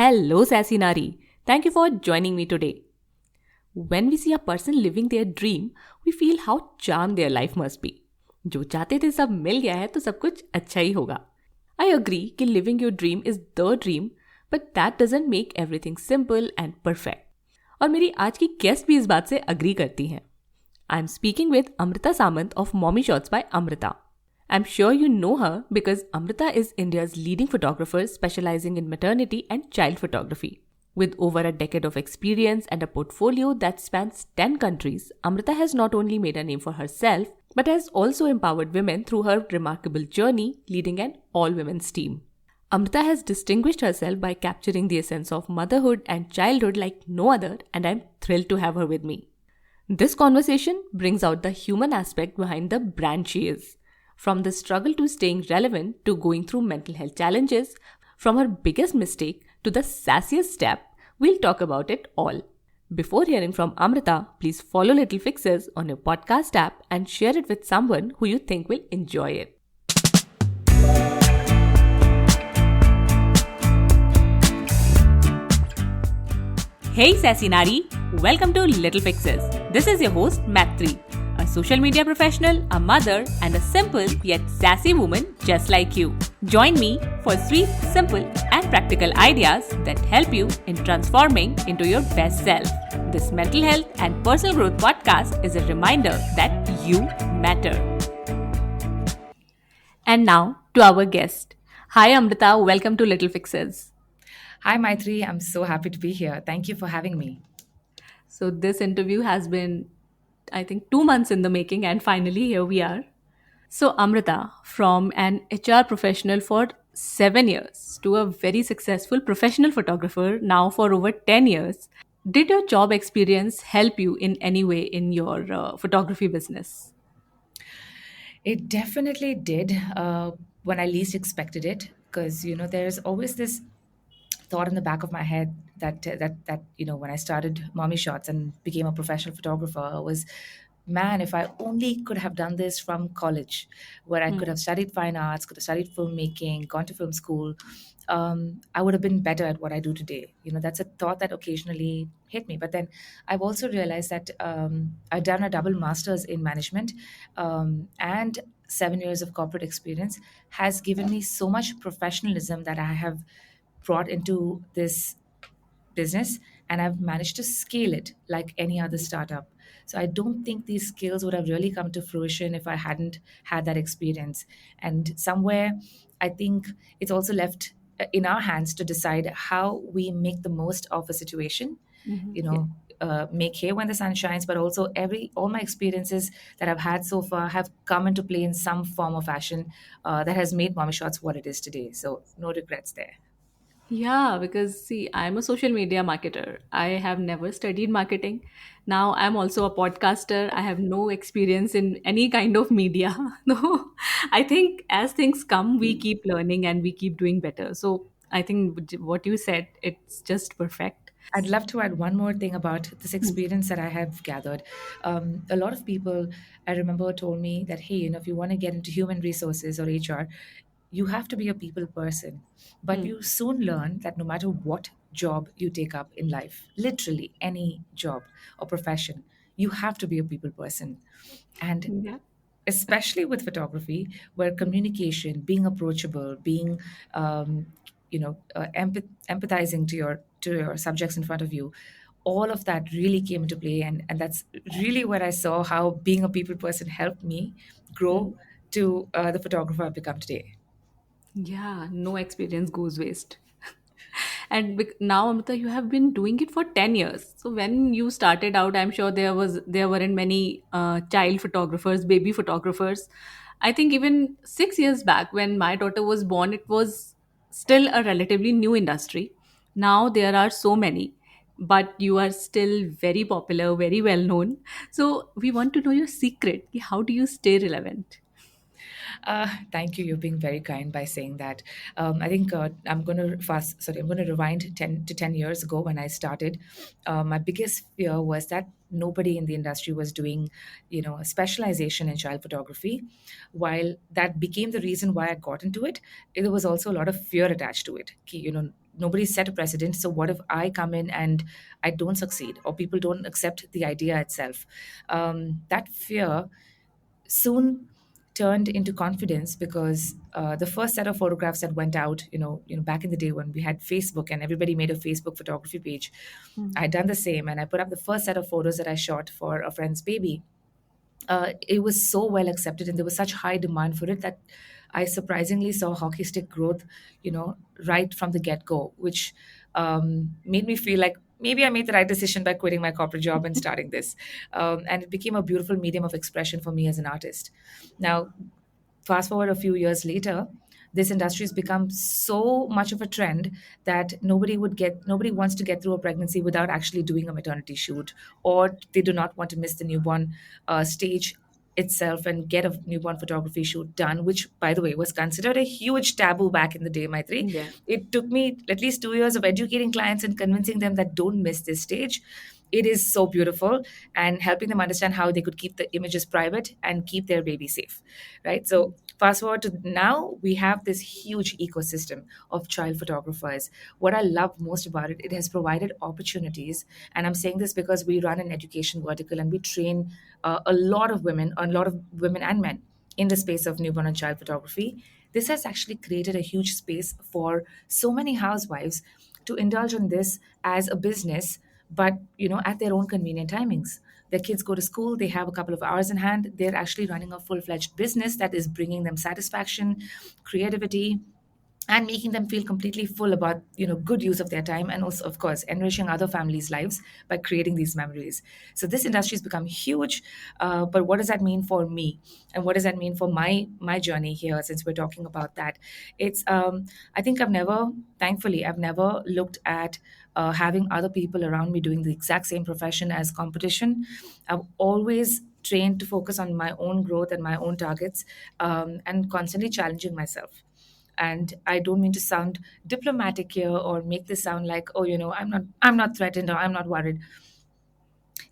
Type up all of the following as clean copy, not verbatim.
Hello, Sassy Nari. Thank you for joining me today. When we see a person living their dream, we feel how charmed their life must be. जो चाहते थे सब मिल गया है तो सब कुछ अच्छा ही होगा. I agree कि living your dream is the dream, but that doesn't make everything simple and perfect. और मेरी आज की गेस्ट भी इस बात से अग्री करती हैं. I'm speaking with Amrita Samant of Mommy Shots by Amrita. I'm sure you know her because Amrita is India's leading photographer specializing in maternity and child photography. With over a decade of experience and a portfolio that spans 10 countries, Amrita has not only made a name for herself but has also empowered women through her remarkable journey leading an all-women's team. Amrita has distinguished herself by capturing the essence of motherhood and childhood like no other, and I'm thrilled to have her with me. This conversation brings out the human aspect behind the brand she is. From the struggle to staying relevant to going through mental health challenges, from her biggest mistake to the sassiest step, we'll talk about it all. Before hearing from Amrita, please follow Little Fixes on your podcast app and share it with someone who you think will enjoy it. Hey Sassy Nari, welcome to Little Fixes. This is your host Maternity, a social media professional, a mother, and a simple yet sassy woman just like you. Join me for sweet, simple, and practical ideas that help you in transforming into your best self. This mental health and personal growth podcast is a reminder that you matter. And now to our guest. Hi Amrita, welcome to Little Fixes. Hi, Maitri. I'm so happy to be here. Thank you for having me. So this interview has been, I think, 2 months in the making, and finally here we are. So Amrita, from an HR professional for 7 years to a very successful professional photographer now for over 10 years, did your job experience help you in any way in your photography business? It definitely did when I least expected it, because there's always this thought in the back of my head that when I started Mommy Shots and became a professional photographer was, man, if I only could have done this from college, where I could have studied fine arts, could have studied filmmaking, gone to film school, I would have been better at what I do today. That's a thought that occasionally hit me. But then I've also realized that I've done a double master's in management, and 7 years of corporate experience has given me so much professionalism that I have brought into this business, and I've managed to scale it like any other startup. So I don't think these skills would have really come to fruition if I hadn't had that experience. And somewhere, I think it's also left in our hands to decide how we make the most of a situation. You Yeah. know, make hay when the sun shines, but also all my experiences that I've had so far have come into play in some form or fashion that has made Mommy Shots what it is today. So no regrets there. Yeah, because see, I'm a social media marketer. I have never studied marketing. Now I'm also a podcaster. I have no experience in any kind of media. No, I think as things come, we keep learning and we keep doing better. So I think what you said, it's just perfect. I'd love to add one more thing about this Hmm. experience that I have gathered. A lot of people, I remember, told me that, hey, if you want to get into human resources or HR, you have to be a people person. But Hmm. you soon learn that no matter what job you take up in life, literally any job or profession, you have to be a people person. And Yeah. especially with photography, where communication, being approachable, being empathizing to your subjects in front of you, all of that really came into play, and that's really where I saw how being a people person helped me Hmm. grow to the photographer I've become today. Yeah, no experience goes waste. And now, Amrita, you have been doing it for 10 years. So when you started out, I'm sure there weren't many child photographers, baby photographers. I think even 6 years back, when my daughter was born, it was still a relatively new industry. Now there are so many, but you are still very popular, very well known. So we want to know your secret. How do you stay relevant? Thank you. You're being very kind by saying that. I think I'm going to fast. Sorry, I'm going to rewind 10 years ago when I started. My biggest fear was that nobody in the industry was doing, a specialization in child photography. While that became the reason why I got into it, there was also a lot of fear attached to it. nobody set a precedent. So what if I come in and I don't succeed, or people don't accept the idea itself? That fear soon turned into confidence, because the first set of photographs that went out, back in the day when we had Facebook and everybody made a Facebook photography page, I had done the same, and I put up the first set of photos that I shot for a friend's baby. It was so well accepted, and there was such high demand for it that I surprisingly saw hockey stick growth, right from the get go, which made me feel like maybe I made the right decision by quitting my corporate job and starting this. And it became a beautiful medium of expression for me as an artist. Now, fast forward a few years later, this industry has become so much of a trend that nobody wants to get through a pregnancy without actually doing a maternity shoot, or they do not want to miss the newborn stage itself and get a newborn photography shoot done, which, by the way, was considered a huge taboo back in the day, Maitri. Yeah. It took me at least 2 years of educating clients and convincing them that don't miss this stage. It is so beautiful, and helping them understand how they could keep the images private and keep their baby safe, right? So fast forward to now, we have this huge ecosystem of child photographers. What I love most about it, it has provided opportunities, and I'm saying this because we run an education vertical and we train a lot of women and men in the space of newborn and child photography. This has actually created a huge space for so many housewives to indulge in this as a business, but at their own convenient timings. Their kids go to school, they have a couple of hours in hand, they're actually running a full-fledged business that is bringing them satisfaction, creativity, and making them feel completely full about good use of their time, and also, of course, enriching other families' lives by creating these memories. So this industry has become huge. But what does that mean for me, and what does that mean for my journey here, since we're talking about that? It's I think thankfully I've never looked at having other people around me doing the exact same profession as competition. I've always trained to focus on my own growth and my own targets, and constantly challenging myself. And I don't mean to sound diplomatic here or make this sound like, oh, I'm not threatened, or I'm not worried.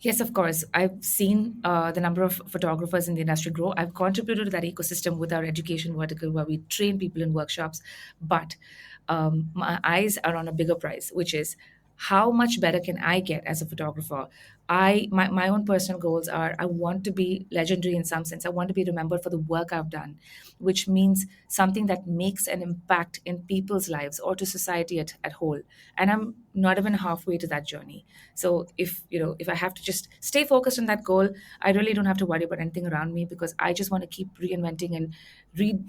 Yes, of course. I've seen the number of photographers in the industry grow. I've contributed to that ecosystem with our education vertical, where we train people in workshops. But my eyes are on a bigger prize, which is how much better can I get as a photographer? My own personal goals are, I want to be legendary in some sense. I want to be remembered for the work I've done, which means something that makes an impact in people's lives or to society at whole. And I'm not even halfway to that journey. So if I have to just stay focused on that goal, I really don't have to worry about anything around me, because I just want to keep reinventing and re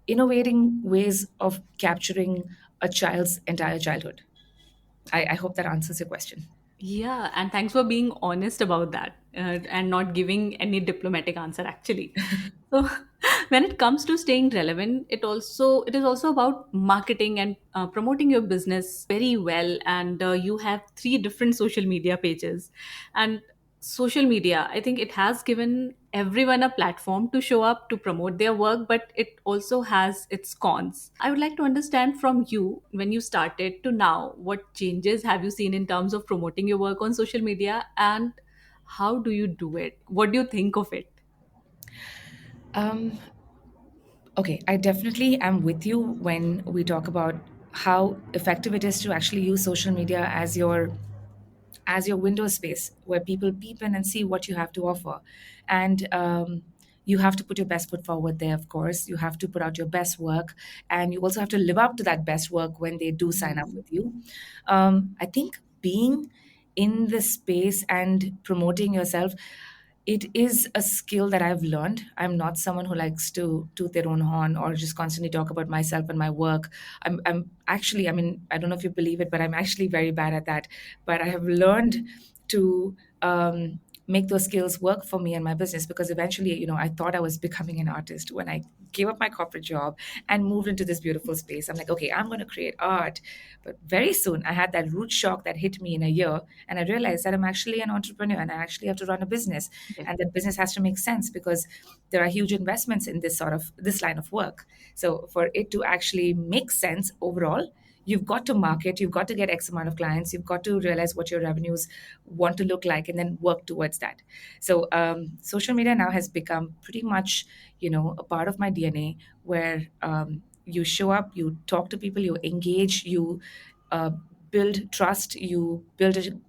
innovating ways of capturing a child's entire childhood. I hope that answers your question. Yeah, and thanks for being honest about that, and not giving any diplomatic answer actually. So when it comes to staying relevant, it is also about marketing and promoting your business very well. And you have three different social media pages, and social media, I think it has given everyone a platform to show up to promote their work, but it also has its cons. I would like to understand from you, when you started to now, what changes have you seen in terms of promoting your work on social media, and how do you do it? What do you think of it? Um, okay, I definitely am with you when we talk about how effective it is to actually use social media as your window space, where people peep in and see what you have to offer. And you have to put your best foot forward there, of course. You have to put out your best work, and you also have to live up to that best work when they do sign up with you. I think being in the space and promoting yourself, it is a skill that I've learned. I'm not someone who likes to toot their own horn or just constantly talk about myself and my work. I'm actually, I mean, I don't know if you believe it, but I'm actually very bad at that. But I have learned to make those skills work for me and my business, because eventually, I thought I was becoming an artist when I gave up my corporate job and moved into this beautiful space. I'm like, okay, I'm going to create art. But very soon I had that root shock that hit me in a year, and I realized that I'm actually an entrepreneur and I actually have to run a business, and that business has to make sense because there are huge investments in this line of work. So for it to actually make sense overall, you've got to market, you've got to get X amount of clients, you've got to realize what your revenues want to look like, and then work towards that. So social media now has become pretty much, a part of my DNA, where you show up, you talk to people, you engage, you uh, build trust, you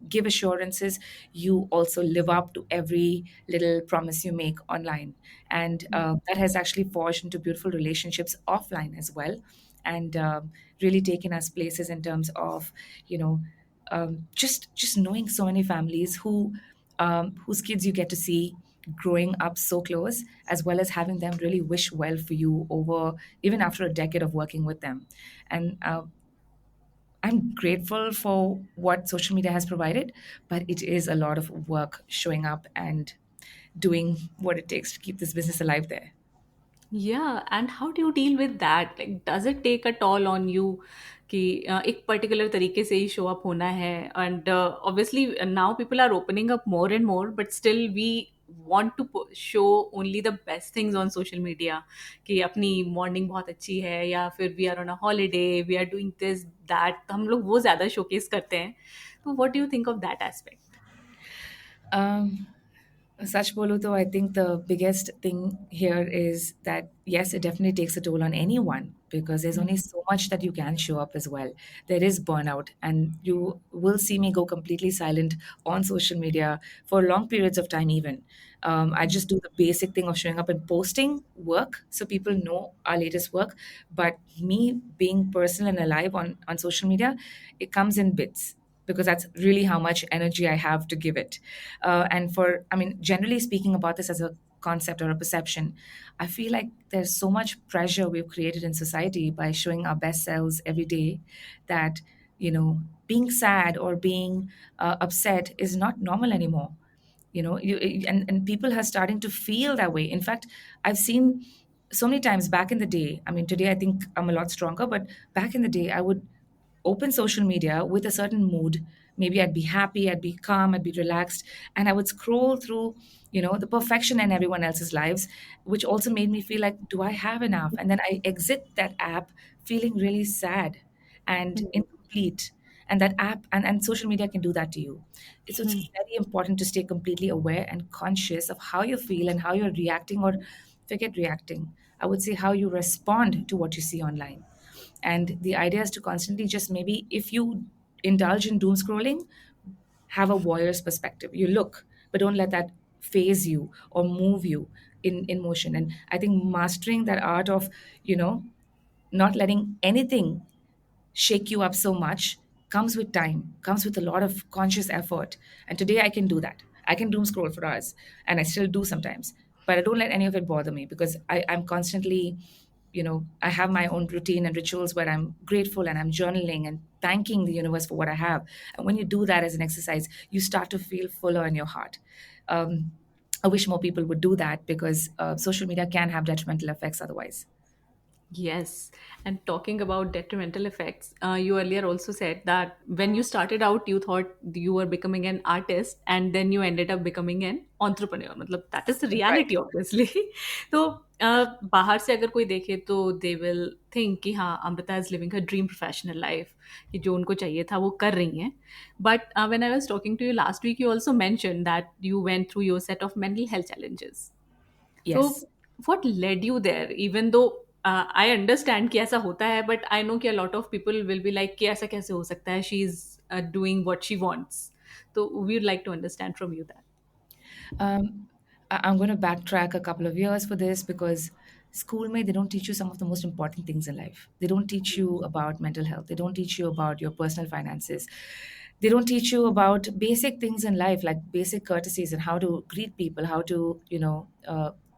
give assurances, you also live up to every little promise you make online. And that has actually forged into beautiful relationships offline as well, and really taken us places in terms of, you know, just knowing so many families whose kids you get to see growing up so close, as well as having them really wish well for you over even after a decade of working with them. And I'm grateful for what social media has provided, but it is a lot of work showing up and doing what it takes to keep this business alive there. Yeah, and how do you deal with that? Like, does it take a toll on you कि एक particular तरीके से ही show up होना है? And obviously now people are opening up more and more, but still we want to show only the best things on social media कि अपनी morning बहुत अच्छी है, या फिर we are on a holiday, we are doing this that, हम लोग वो ज़्यादा शोकेस करते हैं. तो what do you think of that aspect? Um, Such bolo, though, I think the biggest thing here is that yes, it definitely takes a toll on anyone because there's only so much that you can show up as well. There is burnout, and you will see me go completely silent on social media for long periods of time, even. I just do the basic thing of showing up and posting work so people know our latest work. But me being personal and alive on social media, it comes in bits because that's really how much energy I have to give it. And for, I mean, generally speaking about this as a concept or a perception, I feel like there's so much pressure we've created in society by showing our best selves every day that, you know, being sad or being upset is not normal anymore. You know, and people are starting to feel that way. In fact, I've seen so many times back in the day. I mean, today I think I'm a lot stronger, but back in the day, I would open social media with a certain mood. Maybe I'd be happy, I'd be calm, I'd be relaxed, and I would scroll through, you know, the perfection in everyone else's lives, which also made me feel like, do I have enough? And then I exit that app feeling really sad and incomplete. And that app and social media can do that to you. So it's very important to stay completely aware and conscious of how you feel and how you're reacting, or forget reacting. I would say how you respond to what you see online. And the idea is to constantly just, maybe if you indulge in doom scrolling, have a voyeur's perspective. You look, but don't let that phase you or move you in motion. And I think mastering that art of, you know, not letting anything shake you up so much comes with time, comes with a lot of conscious effort. And today I can do that. I can doom scroll for hours, and I still do sometimes. But I don't let any of it bother me because I'm constantly, you know, I have my own routine and rituals where I'm grateful and I'm journaling and thanking the universe for what I have. And when you do that as an exercise, you start to feel fuller in your heart. Um, I wish more people would do that because social media can have detrimental effects otherwise. Yes, and talking about detrimental effects, you earlier also said that when you started out, you thought you were becoming an artist, and then you ended up becoming an entrepreneur. मतलब that is the Right. reality, obviously. तो बाहर से अगर कोई देखे तो they will think कि हाँ, Amrita is living her dream professional life, कि जो उनको चाहिए था वो कर रही हैं. But when I was talking to you last week, you also mentioned that you went through your set of mental health challenges. Yes. So what led you there? Even though I understand कि ऐसा होता है, but I know कि a lot of people will be like कि ऐसा कैसे हो सकता है? She's doing what she wants. So we would like to understand from you that. Um, I'm going to backtrack a couple of years for this because school may they don't teach you some of the most important things in life. They don't teach you about mental health. They don't teach you about your personal finances. They don't teach you about basic things in life like basic courtesies and how to greet people, how to, you know,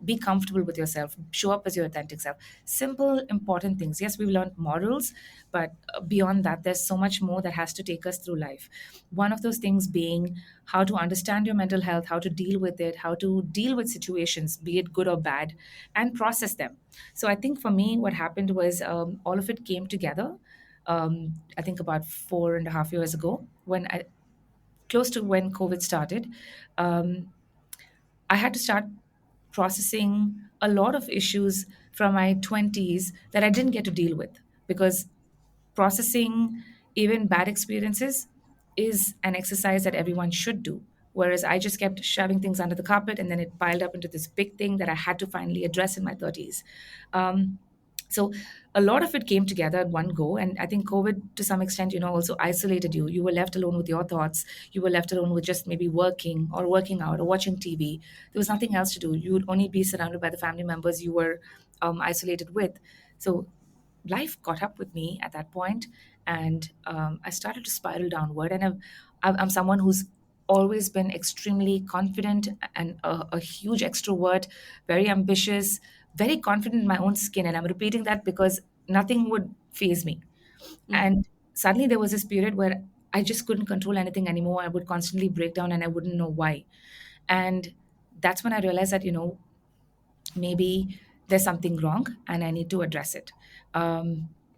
be comfortable with yourself, show up as your authentic self. Simple, important things. Yes, we've learned morals, but beyond that, there's so much more that has to take us through life. One of those things being how to understand your mental health, how to deal with it, how to deal with situations, be it good or bad, and process them. So I think for me, what happened was all of it came together. I think about 4.5 years ago, close to when COVID started. Um, I had to start processing a lot of issues from my 20s that I didn't get to deal with because processing even bad experiences is an exercise that everyone should do. Whereas I just kept shoving things under the carpet and then it piled up into this big thing that I had to finally address in my 30s. Um, So a lot of it came together at one go, and I think COVID to some extent, also isolated you. You were left alone with your thoughts. You were left alone with just maybe working or working out or watching TV. There was nothing else to do. You would only be surrounded by the family members you were isolated with. So life caught up with me at that point, and I started to spiral downward. And I'm someone who's always been extremely confident and a huge extrovert, very ambitious, very confident in my own skin. And I'm repeating that because nothing would phase me. Mm-hmm. And suddenly there was this period where I just couldn't control anything anymore. I would constantly break down and I wouldn't know why. And that's when I realized that, maybe there's something wrong and I need to address it.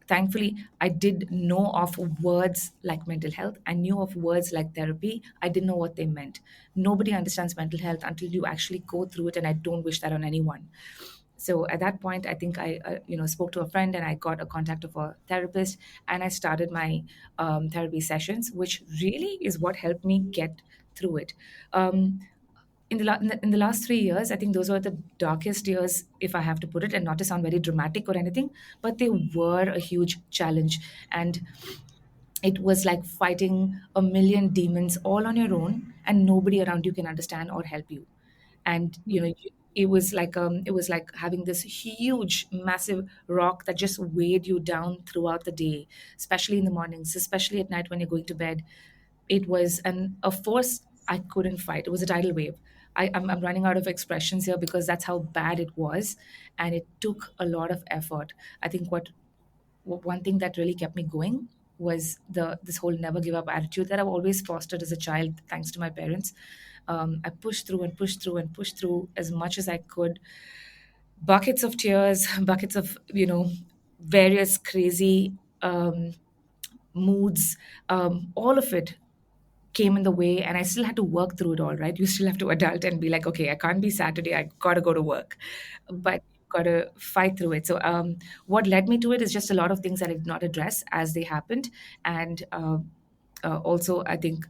Thankfully, I did know of words like mental health. I knew of words like therapy. I didn't know what they meant. Nobody understands mental health until you actually go through it, and I don't wish that on anyone. So at that point, I think I, spoke to a friend and I got a contact of a therapist, and I started my therapy sessions, which really is what helped me get through it. Um, in the last 3 years, I think those were the darkest years, if I have to put it, and not to sound very dramatic or anything, but they were a huge challenge. And it was like fighting a million demons all on your own, and nobody around you can understand or help you. And it was like having this huge massive rock that just weighed you down throughout the day, especially in the mornings, especially at night when you're going to bed. It was a force I couldn't fight. It was a tidal wave. I'm running out of expressions here because that's how bad it was, and it took a lot of effort. I think one thing that really kept me going was this whole never give up attitude that I've always fostered as a child, thanks to my parents. I pushed through and pushed through and pushed through as much as I could. Buckets of tears, buckets of various crazy moods, all of it came in the way, and I still had to work through it all, right? You still have to adult and be like, okay, I can't be sad today, I gotta go to work. But you gotta fight through it. So what led me to it is just a lot of things that I did not address as they happened. And also, I think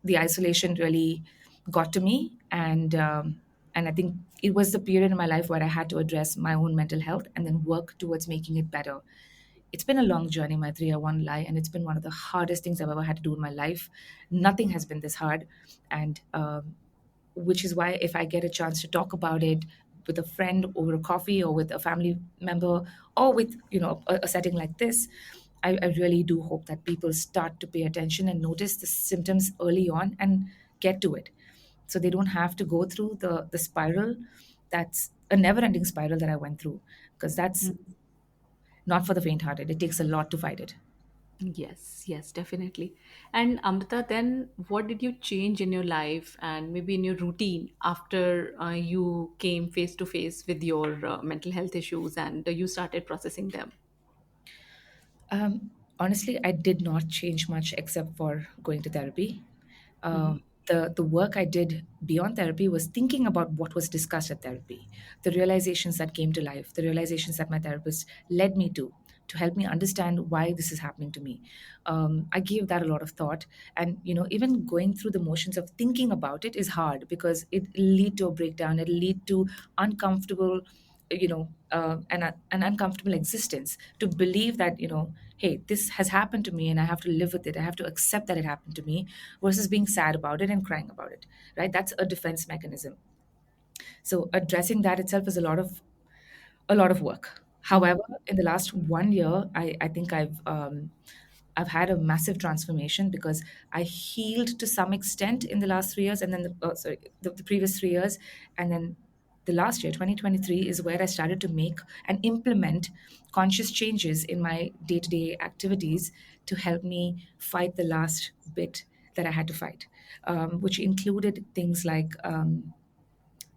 the isolation really got to me. And I think it was the period in my life where I had to address my own mental health and then work towards making it better. It's been a long journey, my 301 lie, and it's been one of the hardest things I've ever had to do in my life. Nothing has been this hard. And which is why, if I get a chance to talk about it with a friend over a coffee, or with a family member, or with a setting like this, I really do hope that people start to pay attention and notice the symptoms early on and get to it, so they don't have to go through the spiral. That's a never ending spiral that I went through, because that's not for the faint hearted. It takes a lot to fight it. Yes, yes, definitely. And Amrita, then what did you change in your life and maybe in your routine after you came face to face with your mental health issues and you started processing them? Honestly, I did not change much except for going to therapy. Mm-hmm. The work I did beyond therapy was thinking about what was discussed at therapy, the realizations that came to life, the realizations that my therapist led me to help me understand why this is happening to me. I gave that a lot of thought, and even going through the motions of thinking about it is hard because it lead to a breakdown. It lead to uncomfortable, an uncomfortable existence, to believe that hey, this has happened to me and I have to live with it. I have to accept that it happened to me, versus being sad about it and crying about it, right? That's a defense mechanism. So addressing that itself is a lot of work. However, in the last 1 year, I think I've had a massive transformation, because I healed to some extent in the last 3 years, and then the previous 3 years, and then the last year, 2023, is where I started to make and implement conscious changes in my day-to-day activities to help me fight the last bit that I had to fight, which included things like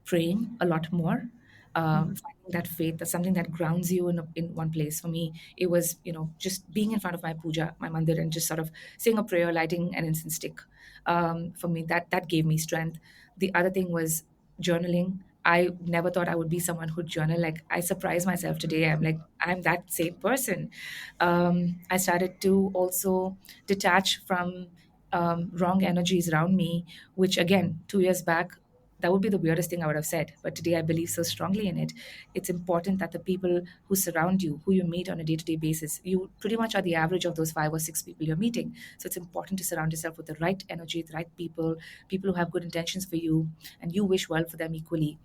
praying a lot more, finding that faith, that's something that grounds you in one place. For me, it was, just being in front of my puja, my mandir, and just sort of saying a prayer, lighting an incense stick. For me, that gave me strength. The other thing was journaling. I never thought I would be someone who'd journal. Like, I surprised myself today. I'm like, I'm that same person. I started to also detach from wrong energies around me, which again, 2 years back, that would be the weirdest thing I would have said. But today I believe so strongly in it. It's important that the people who surround you, who you meet on a day to day basis, you pretty much are the average of those 5 or 6 people you're meeting. So it's important to surround yourself with the right energy, the right people, people who have good intentions for you, and you wish well for them equally.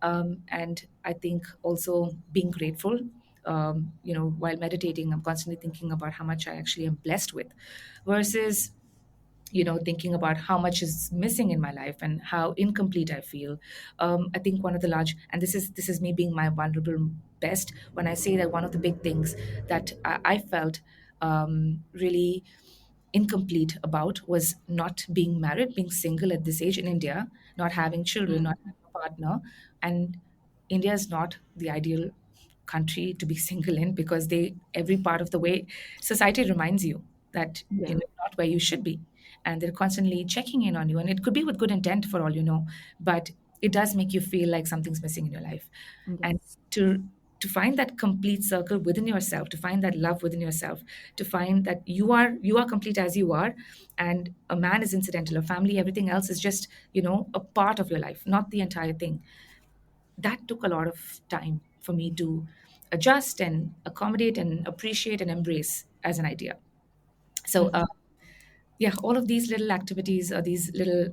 And I think also being grateful. While meditating, I'm constantly thinking about how much I actually am blessed with, versus thinking about how much is missing in my life and how incomplete I feel. I think one of the large, and this is me being my vulnerable best when I say that one of the big things that I felt really incomplete about was not being married, being single at this age in India, not having children, not having a partner. And India is not the ideal country to be single in, because they every part of the way society reminds you that Yeah. you're not where you should be, and they're constantly checking in on you, and it could be with good intent for all you know, but it does make you feel like something's missing in your life. And Yes. to find that complete circle within yourself, to find that love within yourself, to find that you are complete as you are, and a man is incidental, a family, everything else is just a part of your life, not the entire thing. That took a lot of time for me to adjust and accommodate and appreciate and embrace as an idea. So yeah, all of these little activities, or these little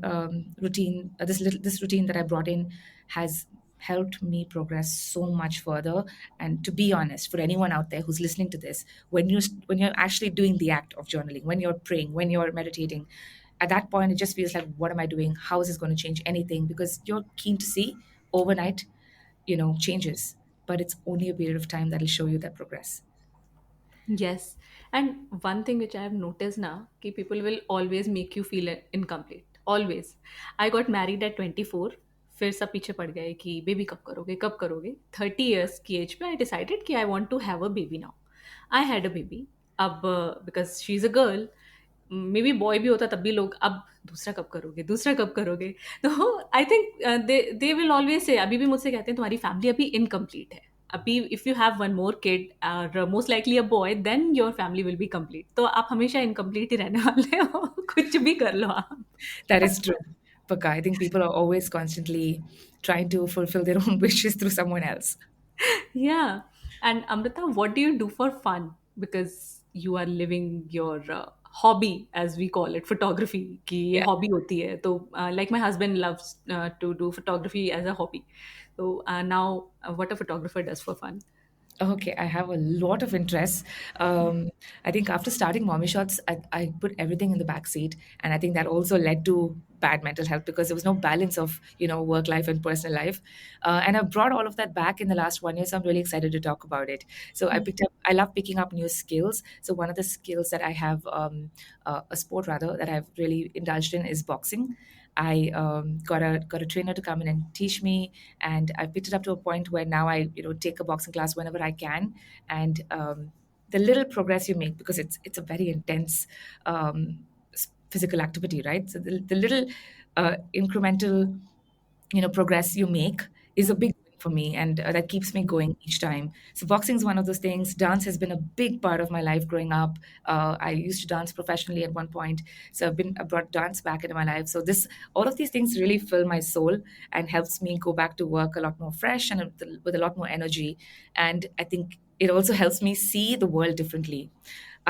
this routine that I brought in has helped me progress so much further. And to be honest, for anyone out there who's listening to this, when you're actually doing the act of journaling, when you're praying, when you're meditating, at that point it just feels like, what am I doing? How is this going to change anything? Because you're keen to see overnight changes, but it's only a period of time that'll show you that progress. Yes. And one thing which I have noticed now, कि people will always make you feel incomplete. Always. I got married at 24. फिर सब पीछे पड़ गए कि baby कब करोगे 30 years की एज पे आई डिसाइडेड कि I want to have a baby now I had a baby अब because she is a girl maybe boy भी होता तब भी लोग अब दूसरा कब करोगे तो I think they will always say अभी भी मुझसे कहते हैं तुम्हारी फैमिली अभी इनकम्प्लीट है अभी if you have one more kid और most likely a boy then your family will be complete तो आप हमेशा इनकम्प्लीट ही रहने वाले हो कुछ भी कर लो आप That is true. Paka, I think people are always constantly trying to fulfill their own wishes through someone else. Yeah. And Amrita, what do you do for fun? Because you are living your hobby, as we call it, photography. कि ये Yeah. hobby होती है. तो like my husband loves to do photography as a hobby. So now, what a photographer does for fun. Okay, I have a lot of interests. I think after starting Mommy Shots, I put everything in the back seat, and I think that also led to bad mental health, because there was no balance of work life and personal life. And I've brought all of that back in the last 1 year, so I'm really excited to talk about it. So I love picking up new skills. So one of the skills that I have, a sport rather, that I've really indulged in is boxing. I got a trainer to come in and teach me, and I picked it up to a point where now I take a boxing class whenever I can. And the little progress you make, because it's a very intense physical activity, right? So the little incremental progress you make is a big win for me, and that keeps me going each time. So boxing is one of those things. Dance has been a big part of my life growing up. I used to dance professionally at one point, so I brought dance back into my life. So this all of these things really fill my soul and helps me go back to work a lot more fresh and with a lot more energy. And I think it also helps me see the world differently.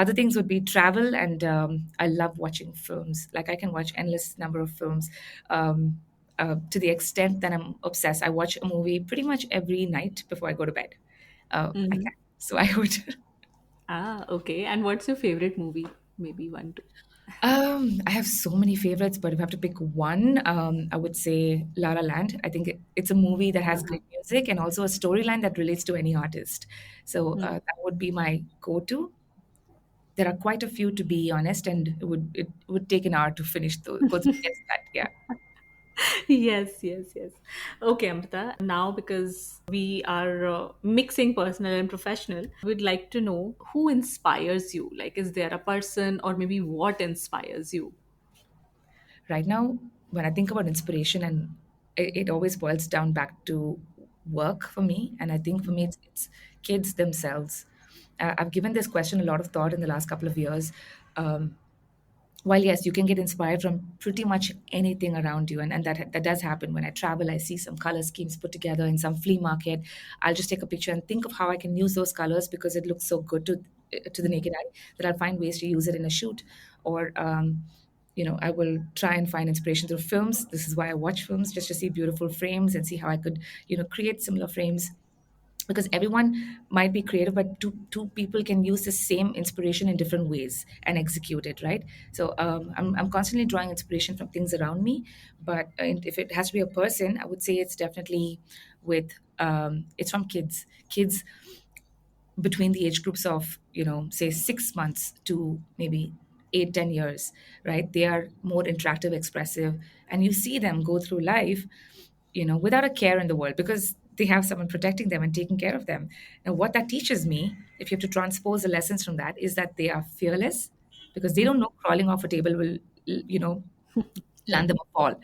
Other things would be travel, and I love watching films. Like, I can watch endless number of films, to the extent that I'm obsessed. I watch a movie pretty much every night before I go to bed. I Mm-hmm. can. So I would. Ah, okay. And what's your favorite movie? Maybe one, two. I have so many favorites, but if I have to pick one, I would say La La Land. I think it's a movie that has great music and also a storyline that relates to any artist. So that would be my go-to. There are quite a few, to be honest, and it would take an hour to finish go through get to that. Yeah. Yes, yes, yes. Okay, Amrita. Now, because we are mixing personal and professional, we'd like to know who inspires you. Like, is there a person or maybe what inspires you? Right now, when I think about inspiration, and it always boils down back to work for me, and I think for me it's kids themselves. I've given this question a lot of thought in the last couple of years. um, while yes, you can get inspired from pretty much anything around you, and that does happen. When I travel, I see some color schemes put together in some flea market. I'll just take a picture and think of how I can use those colors because it looks so good to the naked eye, that I'll find ways to use it in a shoot. Or I will try and find inspiration through films. This is why I watch films, just to see beautiful frames and see how I could create similar frames, because everyone might be creative, but two people can use the same inspiration in different ways and execute it, right? So I'm constantly drawing inspiration from things around me, but if it has to be a person, I would say it's definitely with it's from kids between the age groups of say 6 months to maybe 8-10 years, right? They are more interactive, expressive, and you see them go through life without a care in the world, because they have someone protecting them and taking care of them. And what that teaches me, if you have to transpose the lessons from that, is that they are fearless, because they don't know crawling off a table will, land them a fall,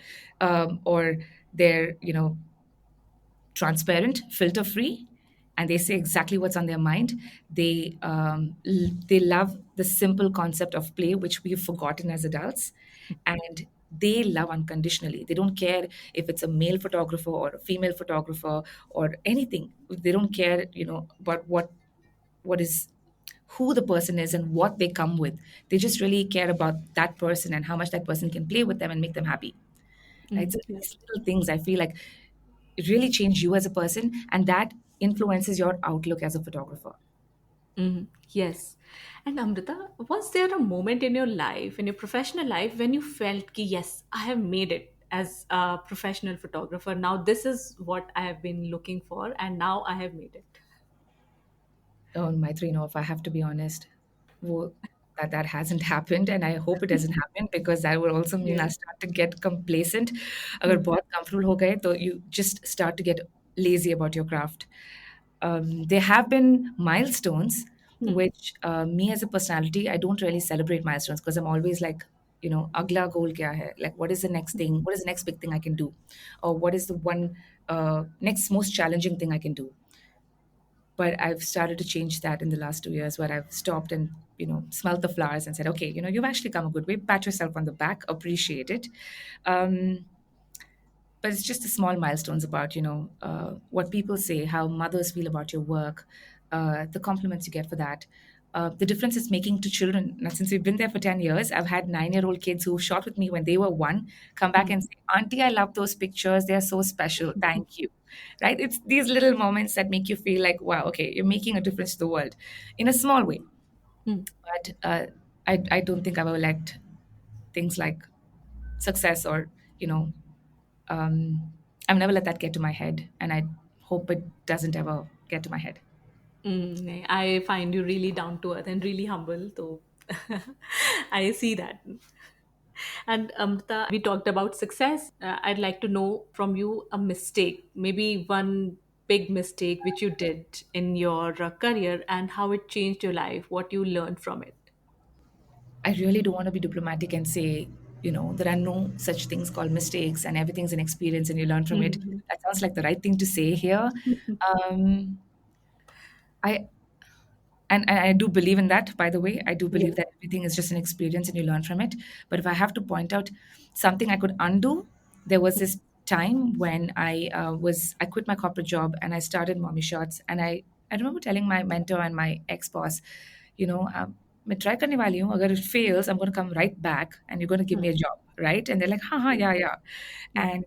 or they're, transparent, filter free, and they say exactly what's on their mind. They love the simple concept of play, which we've forgotten as adults, and they love unconditionally. They don't care if it's a male photographer or a female photographer or anything. They don't care, about what is who the person is and what they come with. They just really care about that person and how much that person can play with them and make them happy. Right? So Yeah. these little things, I feel like, it really change you as a person, and that influences your outlook as a photographer. Yes. And Amrita, was there a moment in your life, in your professional life, when you felt ki yes, I have made it as a professional photographer. Now this is what I have been looking for and now I have made it. Oh, my three, no, if I have to be honest, wo, that hasn't happened, and I hope it doesn't happen, because that would also mean I Yeah. start to get complacent. अगर Hmm. बहुत comfortable हो गए, तो you just start to get lazy about your craft. There have been milestones, Hmm. which me as a personality, I don't really celebrate milestones, because I'm always like, agla goal kya hai? Like, what is the next thing? What is the next big thing I can do? Or what is the one next most challenging thing I can do? But I've started to change that in the last 2 years, where I've stopped and smelt the flowers and said, okay, you've actually come a good way. Pat yourself on the back, appreciate it. Um, but it's just the small milestones about what people say, how mothers feel about your work, the compliments you get for that, the difference it's making to children. Now, since we've been there for 10 years, I've had 9-year-old kids who shot with me when they were one come back Hmm. and say, auntie, I love those pictures, they're so special, thank you. Right? It's these little moments that make you feel like, wow, okay, you're making a difference to the world in a small way. Hmm. But I don't think I've ever let things like success or you know I've never let that get to my head, and I hope it doesn't ever get to my head. nahi, I find you really down to earth and really humble. So I see that. And Amrita, we talked about success. I'd like to know from you a mistake, maybe one big mistake which you did in your career and how it changed your life, what you learned from it. I really don't want to be diplomatic and say, there are no such things called mistakes and everything's an experience and you learn from it. Mhm. That sounds like the right thing to say here. Um, I and I do believe in that, by the way. I do Yeah. believe that everything is just an experience and you learn from it. But if I have to point out something I could undo, there was this time when I quit my corporate job and I started Mommy Shots. And I remember telling my mentor and my ex boss, मैं try करने वाली हूँ, अगर it fails, I'm going to come right back and you're going to give me a job, right? And they're like, ha ha, yeah, yeah. And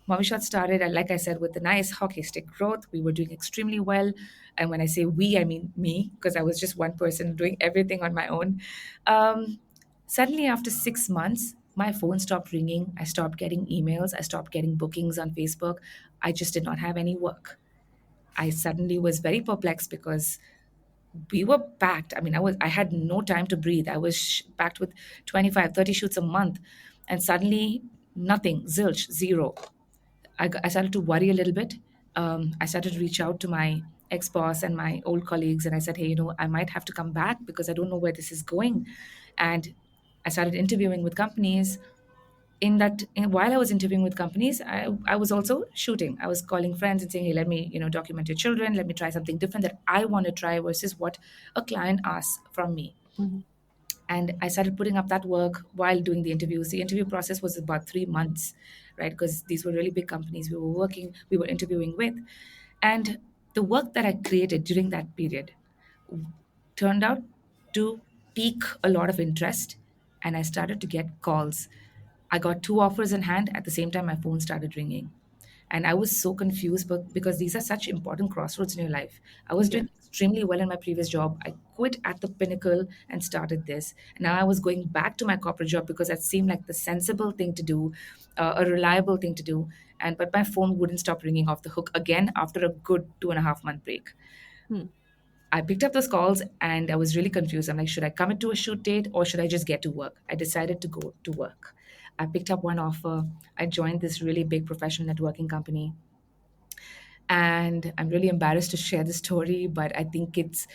Mommy Shot started, and like I said, with a nice hockey stick growth. We were doing extremely well. And when I say we, I mean me, because I was just one person doing everything on my own. Um, Suddenly, after 6 months, my phone stopped ringing. I stopped getting emails. I stopped getting bookings on Facebook. I just did not have any work. I suddenly was very perplexed because we were packed. I mean, I had no time to breathe. I was packed with 25, 30 shoots a month, and suddenly nothing, zilch, zero. I started to worry a little bit. I started to reach out to my ex boss and my old colleagues, and I said, hey, I might have to come back because I don't know where this is going. And I started interviewing with companies. While I was interviewing with companies, I was also shooting. I was calling friends and saying, hey, let me document your children. Let me try something different that I want to try versus what a client asks from me. Mhm. And I started putting up that work while doing the interviews. The interview process was about 3 months, right? Because these were really big companies we were interviewing with. And the work that I created during that period turned out to pique a lot of interest, and I started to get calls. I got two offers in hand at the same time my phone started ringing. And I was so confused, but because these are such important crossroads in your life. I was Yeah. doing extremely well in my previous job. I quit at the pinnacle and started this. Now I was going back to my corporate job because that seemed like the sensible thing to do, a reliable thing to do. And but my phone wouldn't stop ringing off the hook again after a good 2.5 month break. Hmm. I picked up those calls and I was really confused. I'm like, should I commit to a shoot date or should I just get to work? I decided to go to work. I picked up one offer. I joined this really big professional networking company. And I'm really embarrassed to share the story, but I think it's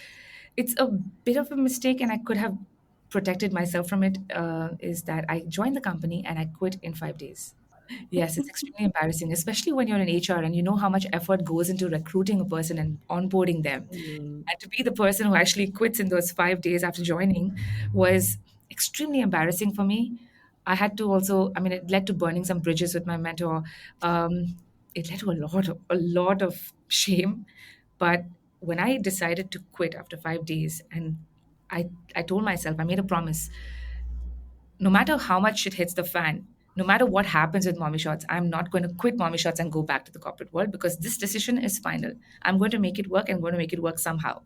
a bit of a mistake, and I could have protected myself from it. Is that I joined the company and I quit in 5 days. Yes, it's extremely embarrassing, especially when you're in HR and you know how much effort goes into recruiting a person and onboarding them. Hmm. And to be the person who actually quits in those 5 days after joining was extremely embarrassing for me. I had to also, I mean, it led to burning some bridges with my mentor. It led to a lot of shame. But when I decided to quit after 5 days, and I told myself, I made a promise, no matter how much shit hits the fan, no matter what happens with Mommy Shots, I'm not going to quit Mommy Shots and go back to the corporate world because this decision is final. I'm going to make it work. I'm going to make it work somehow.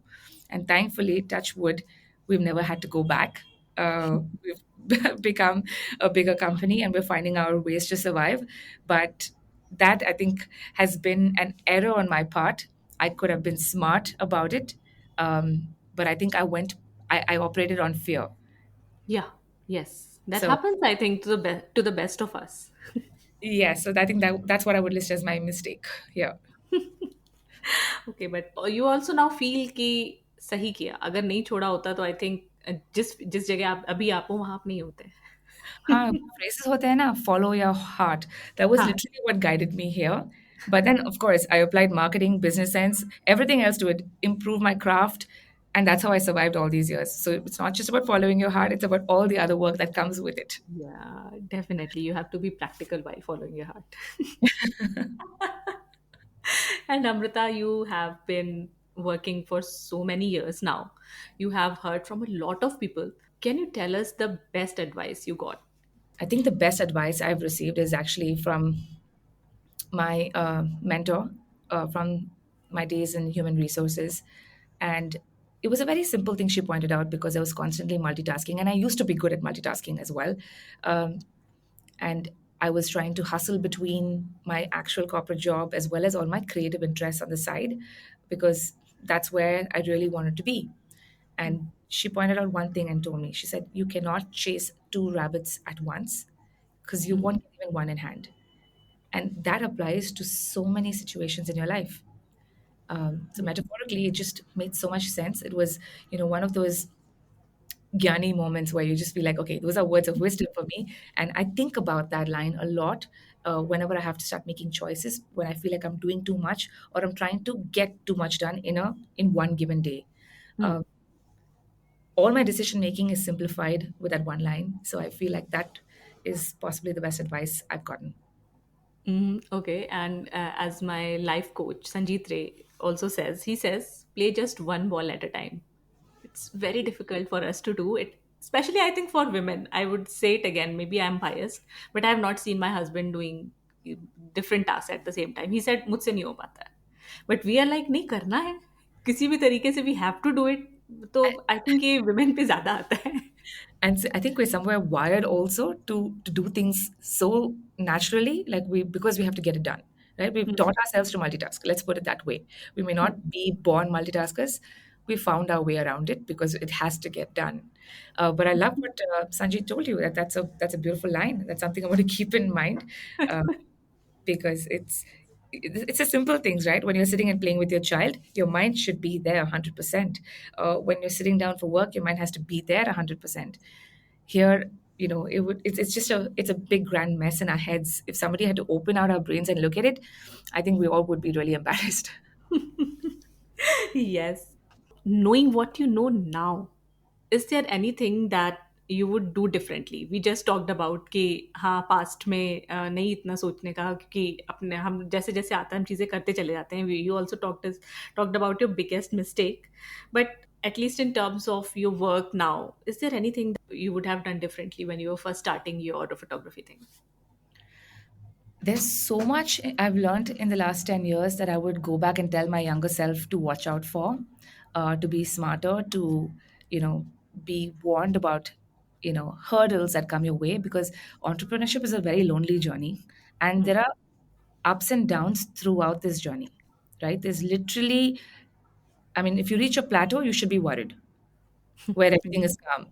And thankfully, touch wood, we've never had to go back. We've become a bigger company and we're finding our ways to survive. But that I think has been an error on my part. I could have been smart about it. But I think I operated on fear. Yeah. Yes. That So happens, I think, to the best of us. yeah, so I think that's what I would list as my mistake. Yeah. Okay, but you also now feel कि सही किया, अगर नहीं छोड़ा होता तो I think जिस जिस जगह आप अभी आप हो वहां आप नहीं होते. हाँ, phrases होते हैं ना, follow your heart. That was हाँ. literally what guided me here. But then, of course, I applied marketing, business sense, everything else to it, improve my craft, and that's how I survived all these years. So it's not just about following your heart; it's about all the other work that comes with it. Yeah, definitely. You have to be practical while following your heart. And Amrita, you have been working for so many years now. You have heard from a lot of people. Can you tell us the best advice you got? I think the best advice I've received is actually from my mentor from my days in human resources. And it was a very simple thing she pointed out because I was constantly multitasking. And I used to be good at multitasking as well. Um, and I was trying to hustle between my actual corporate job as well as all my creative interests on the side because that's where I really wanted to be. And she pointed out one thing and told me, she said, you cannot chase two rabbits at once because you Mm, won't get even one in hand. And that applies to so many situations in your life. So yeah. metaphorically, it just made so much sense. It was, one of those gyani moments where you just feel like, okay, those are words of wisdom for me. And I think about that line a lot whenever I have to start making choices, when I feel like I'm doing too much or I'm trying to get too much done in one given day. Hmm. Uh, all my decision making is simplified with that one line. So I feel like that is possibly the best advice I've gotten. Okay, and as my life coach Sanjeet Ray also says, he says, play just one ball at a time. It's very difficult for us to do it, especially I think for women. I would say it again, maybe I'm biased, but I have not seen my husband doing different tasks at the same time. He said मुझसे नहीं हो पाता है, but we are like नहीं करना है किसी भी तरीके से, we have to do it. तो I think ये women पे ज़्यादा आता है. And I think we're somewhere wired also to do things so naturally, like we because we have to get it done, right? We've Hmm. taught ourselves to multitask. Let's put it that way. We may Hmm. not be born multitaskers. We found our way around it because it has to get done. But I love what Sanjay told you. That's a beautiful line. That's something I want to keep in mind. Uh, because it's a simple things, right? When you're sitting and playing with your child, your mind should be there 100%. When you're sitting down for work, your mind has to be there 100%. Here, it's just it's a big grand mess in our heads. If somebody had to open out our brains and look at it, I think we all would be really embarrassed. Yes. Knowing what you know now, is there anything that you would do differently? We just talked about कि हाँ past में नहीं इतना सोचने का, क्योंकि अपने हम जैसे जैसे आता है हम चीज़ें करते चले जाते हैं. You also talked about your biggest mistake, but at least in terms of your work now, is there anything that you would have done differently when you were first starting your photography thing? There's so much I've learned in the last 10 years that I would go back and tell my younger self to watch out for, to be smarter, to, you know, be warned about, hurdles that come your way, because entrepreneurship is a very lonely journey. And Hmm. there are ups and downs throughout this journey, right? There's literally, I mean, if you reach a plateau, you should be worried where everything is calm.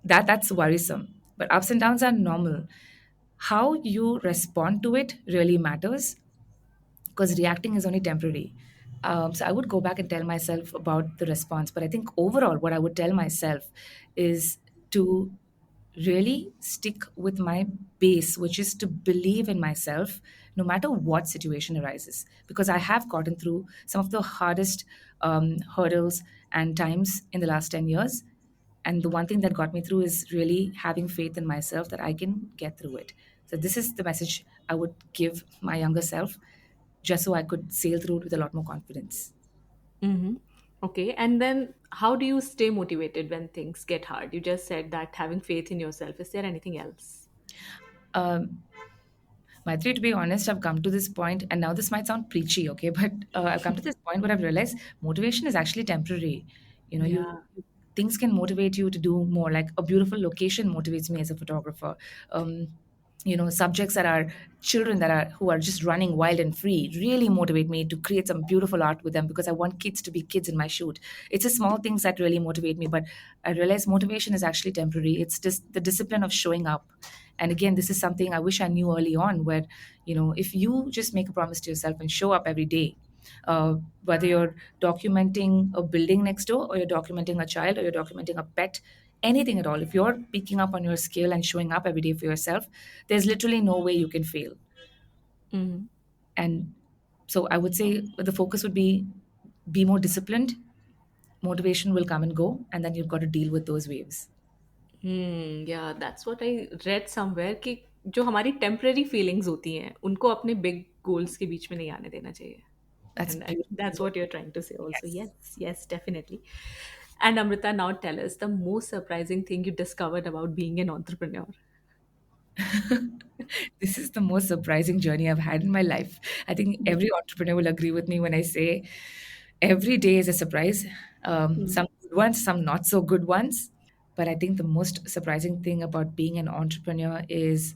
That's worrisome. But ups and downs are normal. How you respond to it really matters, because reacting is only temporary. So I would go back and tell myself about the response. But I think overall, what I would tell myself is to really stick with my base, which is to believe in myself no matter what situation arises. Because I have gotten through some of the hardest hurdles and times in the last 10 years. And the one thing that got me through is really having faith in myself that I can get through it. So, this is the message I would give my younger self, just so I could sail through it with a lot more confidence. Mm-hmm. Okay, and then how do you stay motivated when things get hard? You just said that having faith in yourself. Is there anything else? Um, Maitri, to be honest, I've come to this point, and now this might sound preachy, okay, but I've come to this point where I've realized motivation is actually temporary. You know, Yeah. things can motivate you to do more. Like a beautiful location motivates me as a photographer. Um, Subjects that are children that are who are just running wild and free really motivate me to create some beautiful art with them, because I want kids to be kids in my shoot. It's the small things that really motivate me, but I realize motivation is actually temporary. It's just the discipline of showing up. And again, this is something I wish I knew early on, where, if you just make a promise to yourself and show up every day, whether you're documenting a building next door, or you're documenting a child, or you're documenting a pet, anything at all, if you're picking up on your skill and showing up every day for yourself, there's literally no way you can fail. Mm-hmm. And so I would say the focus would be more disciplined. Motivation will come and go, and then you've got to deal with those waves. या that's what I read somewhere कि जो हमारी temporary feelings होती हैं उनको अपने big goals के बीच में नहीं आने देना चाहिए. That's And I think beautiful. that's what you're trying to say also. Yes. Yes, yes, definitely. And Amrita, now tell us the most surprising thing you discovered about being an entrepreneur. This is the most surprising journey I've had in my life. I think every entrepreneur will agree with me when I say every day is a surprise. Mm. Some good ones, some not so good ones. But I think the most surprising thing about being an entrepreneur is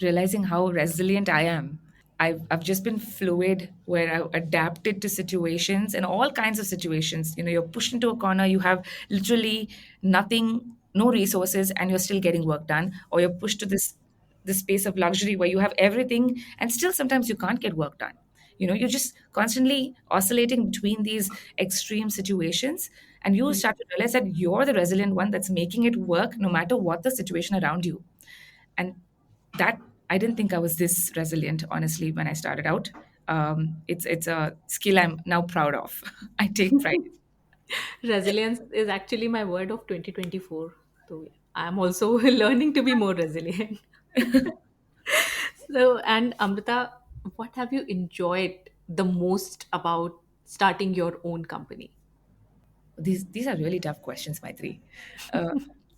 realizing how resilient I am. I've just been fluid, where I've adapted to situations and all kinds of situations. You're pushed into a corner, you have literally nothing, no resources, and you're still getting work done. Or you're pushed to this space of luxury where you have everything and still sometimes you can't get work done. You're just constantly oscillating between these extreme situations, and you start to realize that you're the resilient one that's making it work no matter what the situation around you. And that, I didn't think I was this resilient, honestly, when I started out. It's a skill I'm now proud of. I take pride. Resilience is actually my word of 2024. So I'm also learning to be more resilient. So, and Amrita, what have you enjoyed the most about starting your own company? These are really tough questions, Maitri. Uh,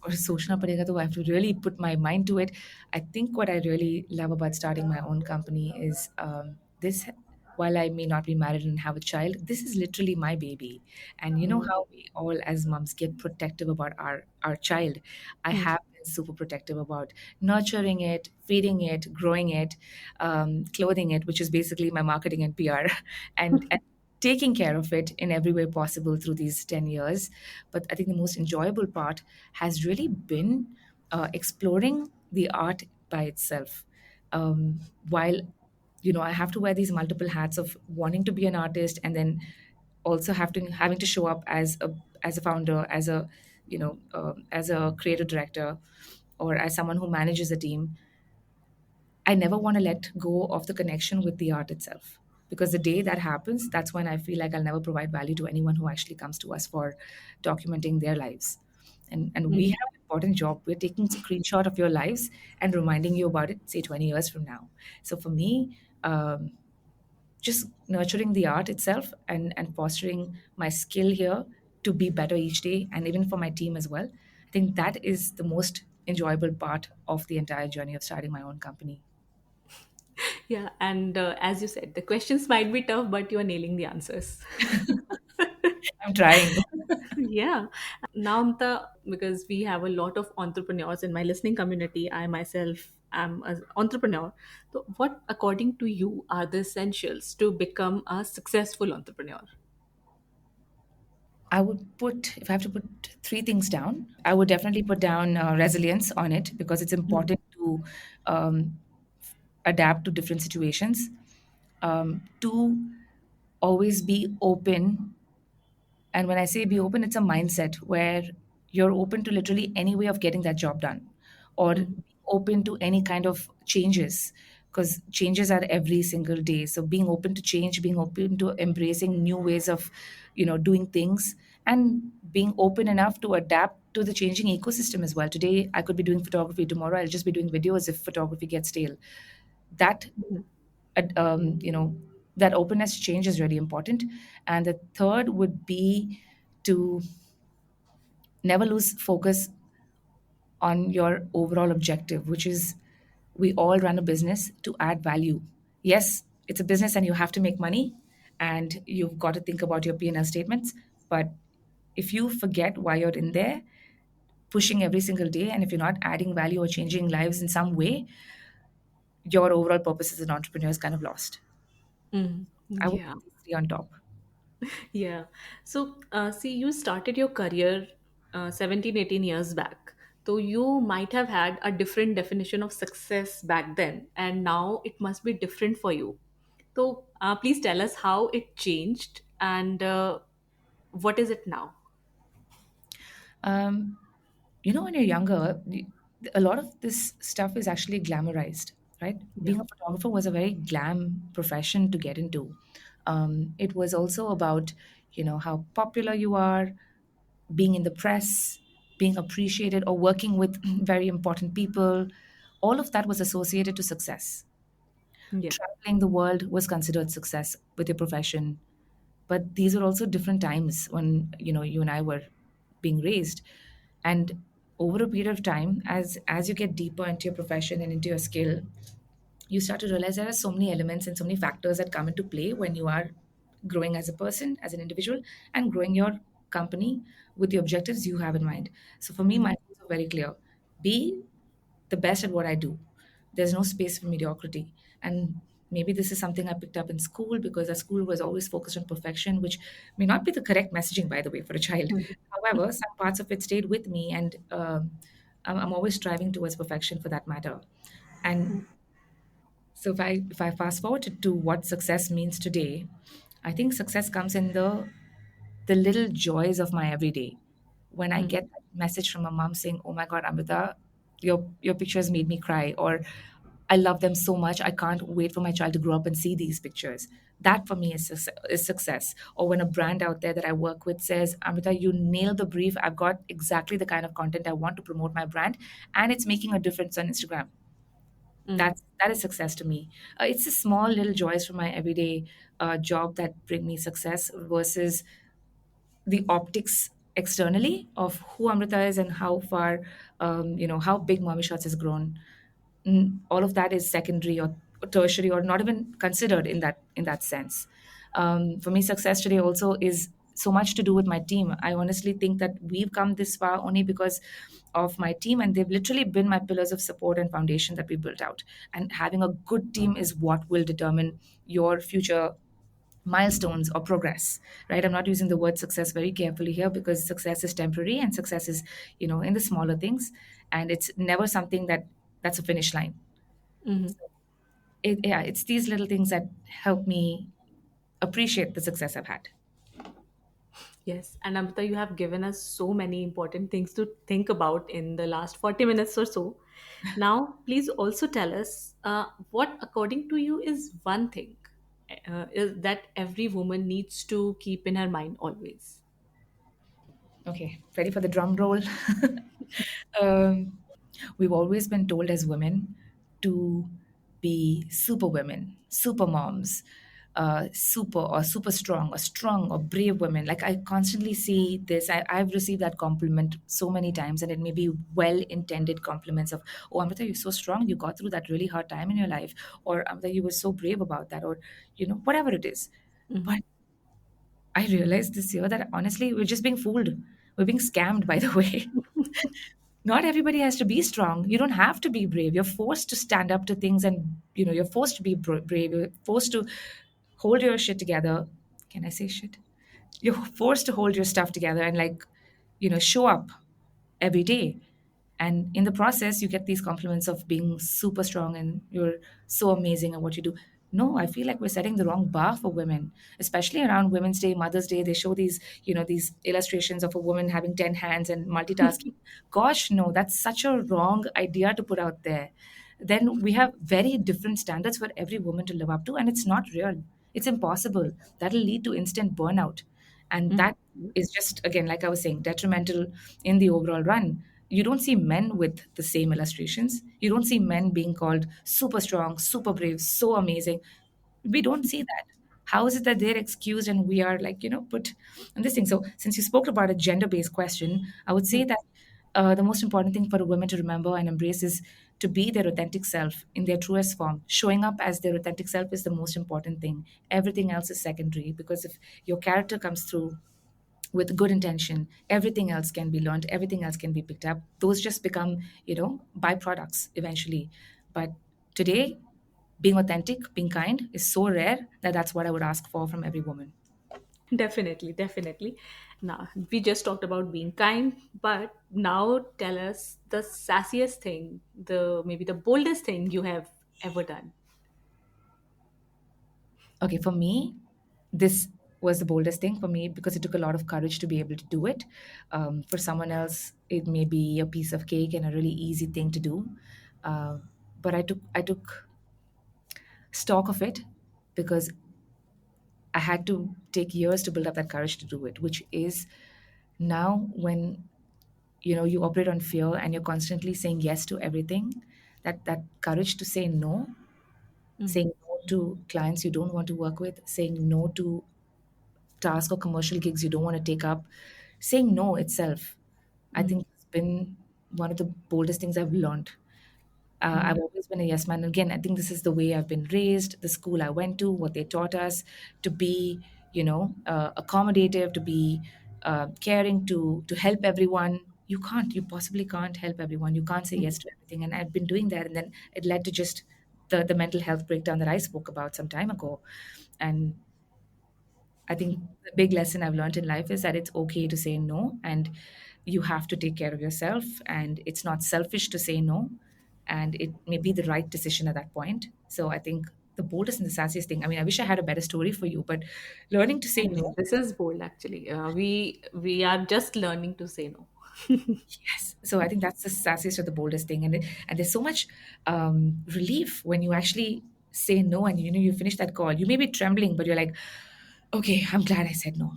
और सोचना पड़ेगा, तो I have to really put my mind to it. I think what I really love about starting my own company is this. While I may not be married and have a child, this is literally my baby. And you know Mm. how we all as moms get protective about our child. I Mm. have been super protective about nurturing it, feeding it, growing it, clothing it, which is basically my marketing and PR, and taking care of it in every way possible through these 10 years. But I think the most enjoyable part has really been exploring the art by itself. While I have to wear these multiple hats of wanting to be an artist, and then also having to show up as a founder, as a as a creative director, or as someone who manages a team. I never want to let go of the connection with the art itself. Because the day that happens, that's when I feel like I'll never provide value to anyone who actually comes to us for documenting their lives. And we Mm. have important job. We're taking a screenshot of your lives and reminding you about it, say 20 years from now. So for me, just nurturing the art itself and fostering my skill here to be better each day, and even for my team as well. I think that is the most enjoyable part of the entire journey of starting my own company. Yeah, and as you said, the questions might be tough, but you are nailing the answers. I'm trying. Yeah. Now, the because we have a lot of entrepreneurs in my listening community, I myself am an entrepreneur. So, what, according to you, are the essentials to become a successful entrepreneur? I would put, if I have to put three things down, I would definitely put down resilience on it, because it's important to um, adapt to different situations. Two, always be open. And when I say be open, it's a mindset where you're open to literally any way of getting that job done, or Mm-hmm. be open to any kind of changes, because changes are every single day. So being open to change, being open to embracing new ways of, doing things, and being open enough to adapt to the changing ecosystem as well. Today, I could be doing photography. Tomorrow, I'll just be doing videos if photography gets stale. That ad- um, you know that openness to change is really important. And the third would be to never lose focus on your overall objective, which is, we all run a business to add value. Yes, it's a business and you have to make money, and you've got to think about your P&L statements. But if you forget why you're in there, pushing every single day, and if you're not adding value or changing lives in some way, your overall purpose as an entrepreneur is kind of lost. Mm, I would yeah, put these three on top. yeah. So, see, you started your career 17, 18 years back. So, you might have had a different definition of success back then, and now it must be different for you. So, please tell us how it changed and what is it now? Um, when you're younger, a lot of this stuff is actually glamorized, right? Yeah. Being a photographer was a very glam profession to get into. It was also about, how popular you are, being in the press, being appreciated, or working with very important people. All of that was associated to success. Yeah. Traveling the world was considered success with your profession. But these were also different times when, you and I were being raised. And over a period of time, as you get deeper into your profession and into your skill, you start to realize there are so many elements and so many factors that come into play when you are growing as a person, as an individual, and growing your company with the objectives you have in mind. So for me, Mhm. my goals are very clear. Be the best at what I do. There's no space for mediocrity. And maybe this is something I picked up in school, because our school was always focused on perfection, which may not be the correct messaging, by the way, for a child. Mhm. However, some parts of it stayed with me, and I'm always striving towards perfection for that matter. And so if I fast forward to what success means today, I think success comes in the little joys of my everyday. When I Mhm. get that message from a mom saying, "Oh my God, Amrita, your pictures made me cry," or "I love them so much, I can't wait for my child to grow up and see these pictures." That for me is success. Or when a brand out there that I work with says, "Amrita, you nailed the brief. I've got exactly the kind of content I want to promote my brand, and it's making a difference on Instagram." Mhm. That is success to me. It's the small little joys from my everyday job that bring me success, versus the optics externally of who Amrita is and how far, how big Mommy Shots has grown. All of that is secondary or tertiary, or not even considered in that sense. For me, success today also is so much to do with my team. I honestly think that we've come this far only because of my team, and they've literally been my pillars of support and foundation that we built out. And having a good team is what will determine your future milestones or progress, right? I'm not using the word success very carefully here, because success is temporary, and success is, in the smaller things, and it's never something that's a finish line. Mhm. Yeah, it's these little things that help me appreciate the success I've had. Yes, and Amrita, you have given us so many important things to think about in the last 40 minutes or so. Now, please also tell us what, according to you, is one thing that every woman needs to keep in her mind always. Okay, ready for the drum roll? um, we've always been told as women to be super women, super moms, super or super strong or brave women. Like I constantly see this. I've received that compliment so many times, and it may be well-intended compliments of, "Oh, Amrita, you're so strong. You got through that really hard time in your life," or "Amrita, you were so brave about that," or whatever it is. Mhm. But I realized this year that honestly, we're just being fooled. We're being scammed, by the way. Not everybody has to be strong. You don't have to be brave. You're forced to stand up to things, and you're forced to be brave. You're forced to hold your shit together. Can I say shit? You're forced to hold your stuff together and, like, show up every day. And in the process, you get these compliments of being super strong and you're so amazing at what you do. No, I feel like we're setting the wrong bar for women, especially around Women's Day, Mother's Day. They show these illustrations of a woman having 10 hands and multitasking. Gosh, no, that's such a wrong idea to put out there. Then we have very different standards for every woman to live up to, and it's not real. It's impossible. That'll lead to instant burnout. And Mhm. that is just, again, like I was saying, detrimental in the overall run. You don't see men with the same illustrations. You don't see men being called super strong, super brave, so amazing. We don't see that. How is it that they're excused and we are, like, put on this thing? So, since you spoke about a gender based question, I would say that the most important thing for a woman to remember and embrace is to be their authentic self in their truest form. Showing up as their authentic self is the most important thing. Everything else is secondary, because if your character comes through with good intention, everything else can be learned, everything else can be picked up. Those just become, byproducts eventually. But today, being authentic, being kind is so rare that that's what I would ask for from every woman. Definitely, definitely. Now, we just talked about being kind, but now tell us the sassiest thing, the maybe the boldest thing you have ever done. Okay, for me, this was the boldest thing for me because it took a lot of courage to be able to do it. For someone else, it may be a piece of cake and a really easy thing to do. Uh, but I took stock of it because I had to take years to build up that courage to do it, which is now when you operate on fear and you're constantly saying yes to everything, that courage to say no, Mhm. saying no to clients you don't want to work with, saying no to tasks or commercial gigs you don't want to take up, saying no itself, I Mhm. think has been one of the boldest things I've learned. I've Mhm. always been a yes man. Again, I think this is the way I've been raised, the school I went to, what they taught us to be, accommodative, to be caring, to help everyone. You possibly can't help everyone. You can't say yes to everything. And I've been doing that, and then it led to just the mental health breakdown that I spoke about some time ago. And I think the big lesson I've learned in life is that it's okay to say no, and you have to take care of yourself, and it's not selfish to say no, and it may be the right decision at that point. So I think the boldest and the sassiest thing. I mean, I wish I had a better story for you, but learning to say I know no. this is bold actually. We are just learning to say no. Yes. So I think that's the sassiest or the boldest thing, and there's so much relief when you actually say no, and you finish that call. You may be trembling, but you're like, okay, I'm glad I said no,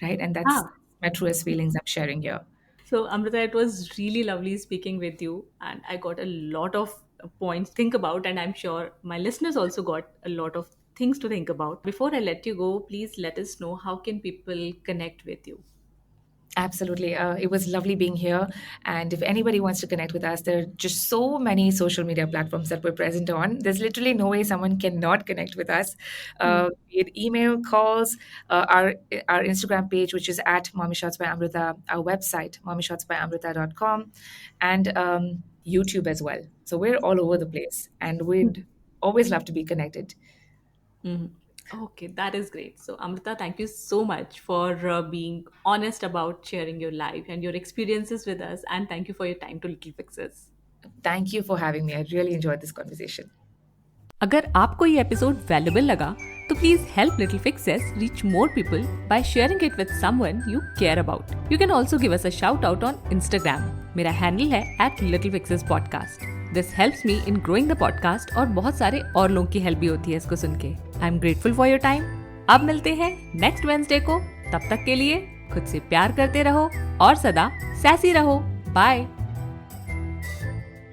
right? And that's Ah, my truest feelings I'm sharing here. so, Amrita, it was really lovely speaking with you, and I got a lot of points to think about, and I'm sure my listeners also got a lot of things to think about. Before I let you go, please let us know how can people connect with you. Absolutely. It was lovely being here. And if anybody wants to connect with us, there are just so many social media platforms that we're present on. There's literally no way someone cannot connect with us. Hmm. Be it email, calls, our Instagram page, which is at Mommy Shots by Amrita, our website, mommyshotsbyamrita.com, and YouTube as well. So we're all over the place, and we'd always love to be connected. Mhm. Okay, that is great. So, Amrita, thank you so much for being honest about sharing your life and your experiences with us, and thank you for your time to Little Fixes. Thank you for having me. I really enjoyed this conversation. अगर आपको ये episode valuable लगा तो please help little fixes reach more people by sharing it with someone you care about. You can also give us a shout out on Instagram. मेरा handle है @littleFixesPodcast. This helps me in growing the podcast और बहुत सारे और लोगों की help भी होती है इसको सुन के. I am grateful for your time. अब मिलते हैं नेक्स्ट वेंसडे को. तब तक के लिए खुद से प्यार करते रहो और सदा सैसी रहो. बाय.